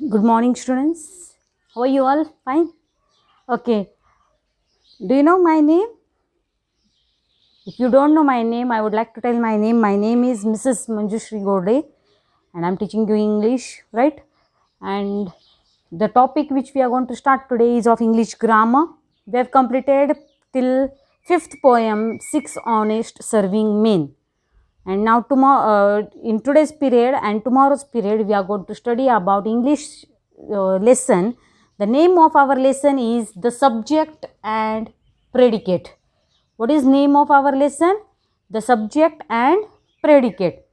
Good morning, students. How are you all? Fine? Okay. Do you know my name? If you don't know my name, I would like to tell my name. My name is Mrs. Manjushri Gode and I am teaching you English, right? And the topic which we are going to start today is of English grammar. We have completed till 5th poem, 6 honest serving men. And now tomorrow, in today's period and tomorrow's period, we are going to study about English lesson. The name of our lesson is the subject and predicate. What is name of our lesson? The subject and predicate.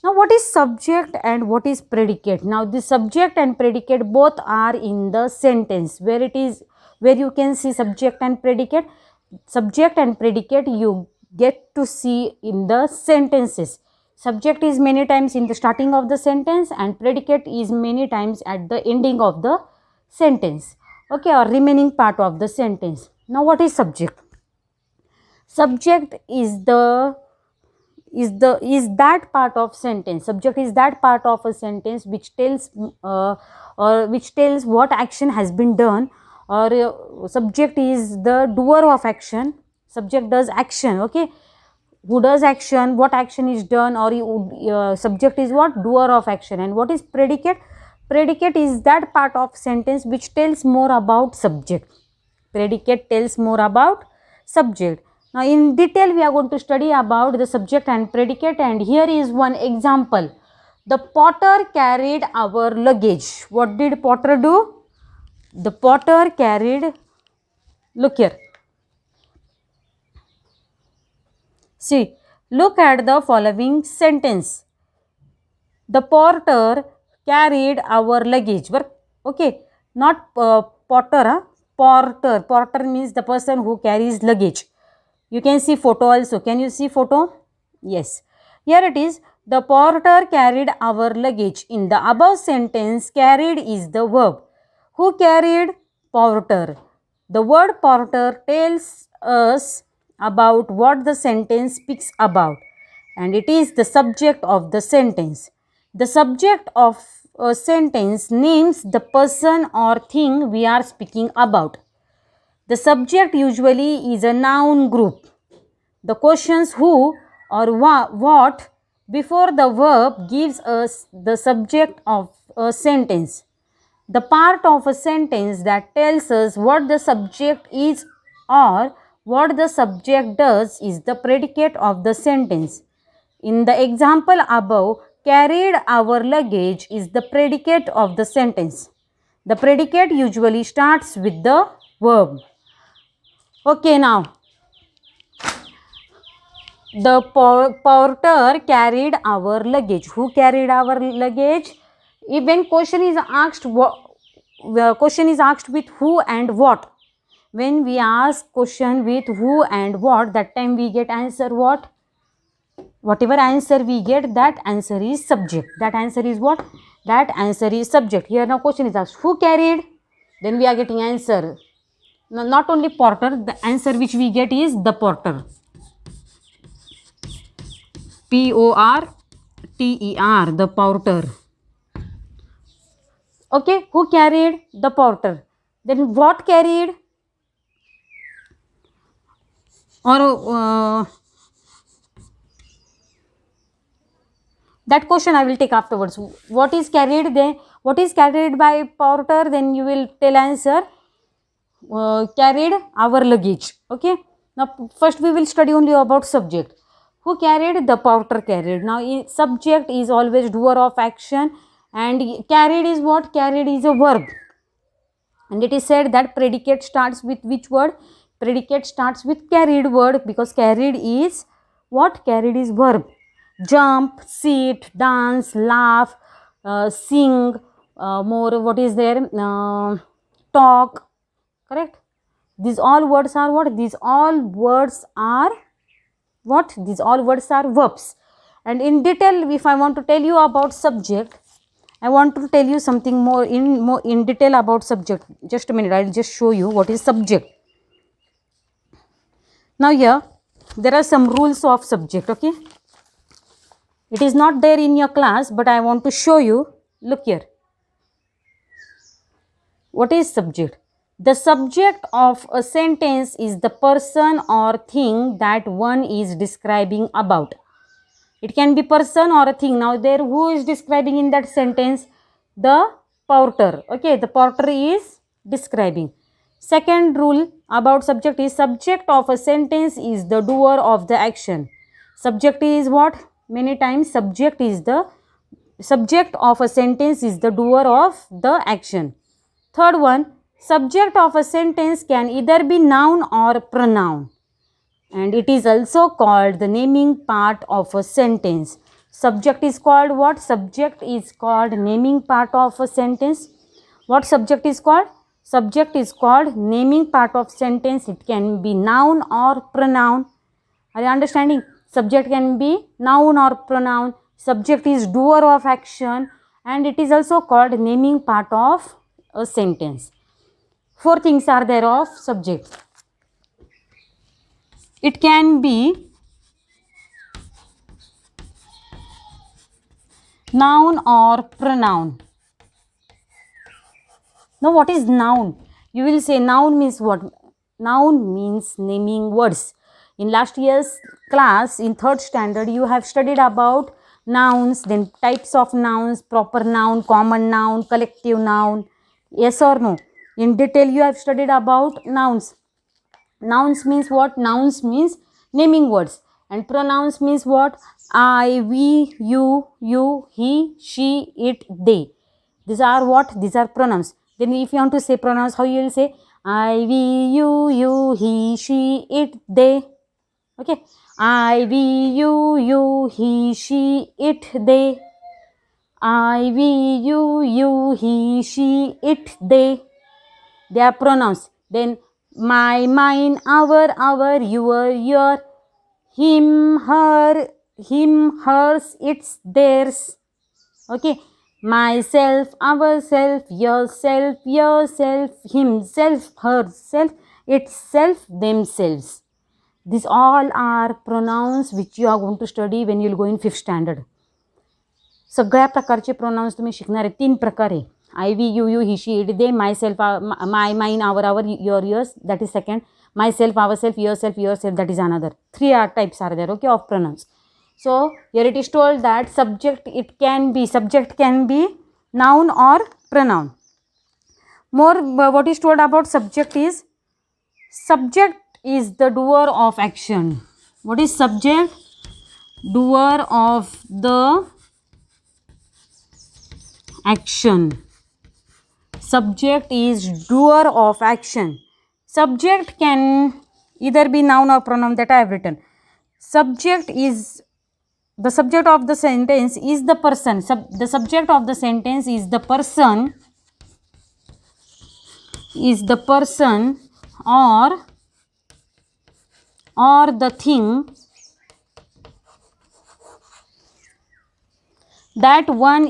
Now, what is subject and what is predicate? Now, the subject and predicate both are in the sentence where you can see subject and predicate. Subject and predicate you get to see in the sentences. Subject is many times in the starting of the sentence and predicate is many times at the ending of the sentence. Okay, or remaining part of the sentence. Now, what is subject? Subject is that part of sentence. Subject is that part of a sentence which tells what action has been done, or subject is the doer of action. Subject does action. Okay, who does action, what action is done, or subject is what? Doer of action. And what is predicate? Predicate is that part of sentence which tells more about subject. Predicate tells more about subject. Now, in detail, we are going to study about the subject and predicate, and here is one example. The potter carried our luggage. What did potter do? The potter carried, look here. See, look at the following sentence. The porter carried our luggage. Okay, not potter, porter. Porter means the person who carries luggage. You can see photo also. Can you see photo? Yes. Here it is. The porter carried our luggage. In the above sentence, carried is the verb. Who carried? Porter. The word porter tells us about what the sentence speaks about, and it is the subject of the sentence. The subject of a sentence names the person or thing we are speaking about. The subject usually is a noun group. The questions who or what before the verb gives us the subject of a sentence. The part of a sentence that tells us what the subject is or what the subject does is the predicate of the sentence. In the example above, carried our luggage is the predicate of the sentence. The predicate usually starts with the verb. Okay, now the porter carried our luggage. Who carried our luggage? When question is asked, the question is asked with who and what. When we ask question with who and what, that time we get answer what? Whatever answer we get, that answer is subject. That answer is what? That answer is subject. Here now question is asked, who carried? Then we are getting answer. Now, not only porter, the answer which we get is the porter. P-O-R-T-E-R, the porter. Okay, who carried? The porter. Then what carried? Or that question I will take afterwards. What is carried? Then what is carried by porter? Then you will tell answer. Carried our luggage. Okay. Now first we will study only about subject. Who carried? The porter carried. Now subject is always doer of action, and carried is what? Carried is a verb. And it is said that predicate starts with which word? Predicate starts with carried word, because carried is what? Carried is verb. Jump, sit, dance, laugh, sing, more what is there? Talk. Correct? These all words are what? These all words are what? These all words are verbs. And in detail, if I want to tell you about subject, I want to tell you something more in detail about subject. Just a minute, I will just show you what is subject. Now here, there are some rules of subject, okay? It is not there in your class, but I want to show you. Look here. What is subject? The subject of a sentence is the person or thing that one is describing about. It can be person or a thing. Now there, who is describing in that sentence? The porter. Okay, the porter is describing. Second rule about subject is subject of a sentence is the doer of the action. Subject is what? Many times subject of a sentence is the doer of the action. Third one, subject of a sentence can either be noun or pronoun, and it is also called the naming part of a sentence. Subject is called what? Subject is called naming part of a sentence. What subject is called? Subject is called naming part of sentence. It can be noun or pronoun. Are you understanding? Subject can be noun or pronoun. Subject is doer of action, and it is also called naming part of a sentence. Four things are there of subject. It can be noun or pronoun. Now what is noun? You will say noun means what? Noun means naming words. In last year's class, in 3rd standard, you have studied about nouns, then types of nouns, proper noun, common noun, collective noun. Yes or no? In detail you have studied about nouns. Nouns means what? Nouns means naming words. And pronouns means what? I, we, you, he, she, it, they. These are what? These are pronouns. Then if you want to say pronouns, how you will say? I, we, you, he, she, it, they. Okay. I, we, you, he, she, it, they. I, we, you, he, she, it, they. They are pronouns. Then my, mine, our, your, him, her, hers, its, theirs. Okay. Myself, ourself, yourself, himself, herself, itself, themselves. These all are pronouns which you are going to study when you will go in 5th standard. सगळ्या प्रकारचे pronounce तुम्ही शिकणार आहे. 3 प्रकार आहे. I, we, you, he, she, it, they. Myself, my, mine, our, yours. That is second. Myself, ourself, yourself, that is another. 3 types are there, okay, of pronouns. So here it is told that subject can be noun or pronoun. More, what is told about subject is the doer of action. What is subject? Doer of the action. Subject is doer of action. Subject can either be noun or pronoun, that I have written. The subject of the sentence is the person. The subject of the sentence is the person, or the thing that one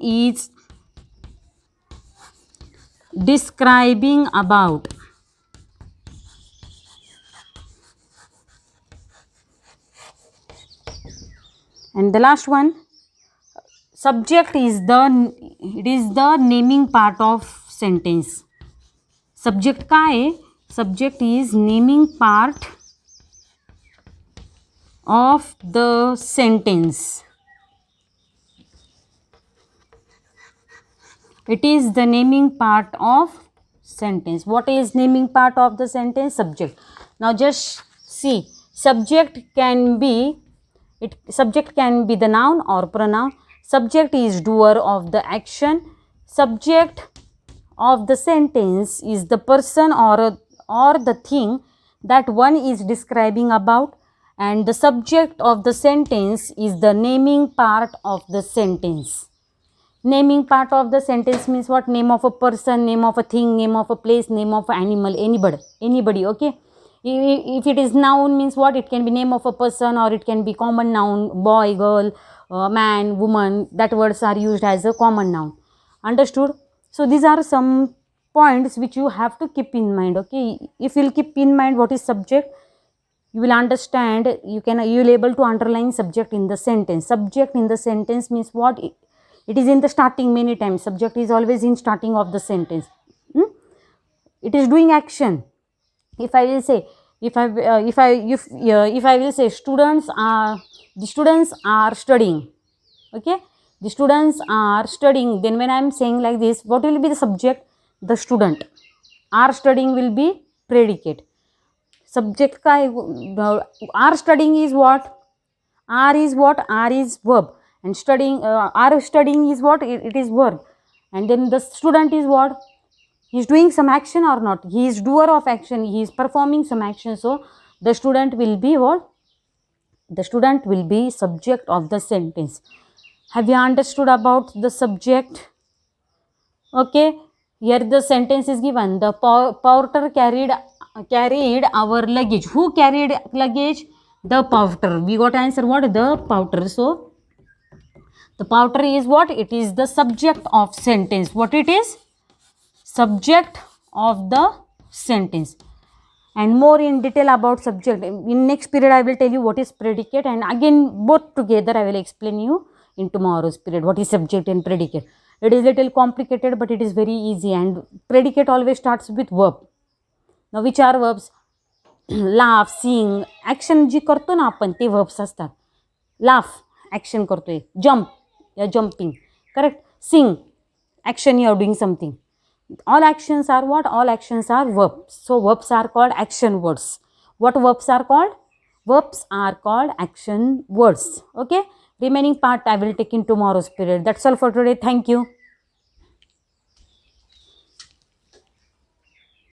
is describing about. And the last one, subject is the naming part of sentence. Subject काय आहे? Subject is naming part of the sentence. It is the naming part of sentence. What is naming part of the sentence? Subject. Now just see, subject can be the noun or pronoun. Subject is doer of the action. Subject of the sentence is the person or the thing that one is describing about, and the subject of the sentence is the naming part of the sentence. Naming part of the sentence means what? Name of a person, name of a thing, name of a place, name of an animal, anybody, okay? If it is noun means what? It can be name of a person, or it can be common noun, boy, girl, man, woman. That words are used as a common noun. Understood? So these are some points which you have to keep in mind, okay? If you will keep in mind what is subject, you will understand, you will able to underline subject in the sentence. Subject in the sentence means what? It is in the starting many times. Subject is always in starting of the sentence. It is doing action. If I will say, if I will say, the students are studying. Okay, the students are studying. Then when I am saying like this, what will be the subject? The student. Are studying will be predicate. Subject ka are studying is what? Are is what? Are is verb. And studying, are studying is what? It is verb. And then the student is what? He is doing some action or not? He is doer of action. He is performing some action. So the student will be what? The student will be subject of the sentence. Have you understood about the subject? Okay. Here the sentence is given. The porter carried our luggage. Who carried luggage? The porter. We got answer what? The porter. So the porter is what? It is the subject of sentence. What it is? Subject of the sentence. And more in detail about subject. In next period I will tell you what is predicate, and again both together I will explain you in tomorrow's period what is subject and predicate. It is little complicated but it is very easy, and predicate always starts with verb. Now which are verbs? Laugh, sing, action जी करतो ना आपण ते verbs असतात. Laugh, action करतोय. Jump, you are jumping. Correct? Sing, action, you are doing something. All actions are what? All actions are verbs. So verbs are called action words. What verbs are called? Verbs are called action words. Okay. Remaining part I will take in tomorrow's period. That's all for today. Thank you.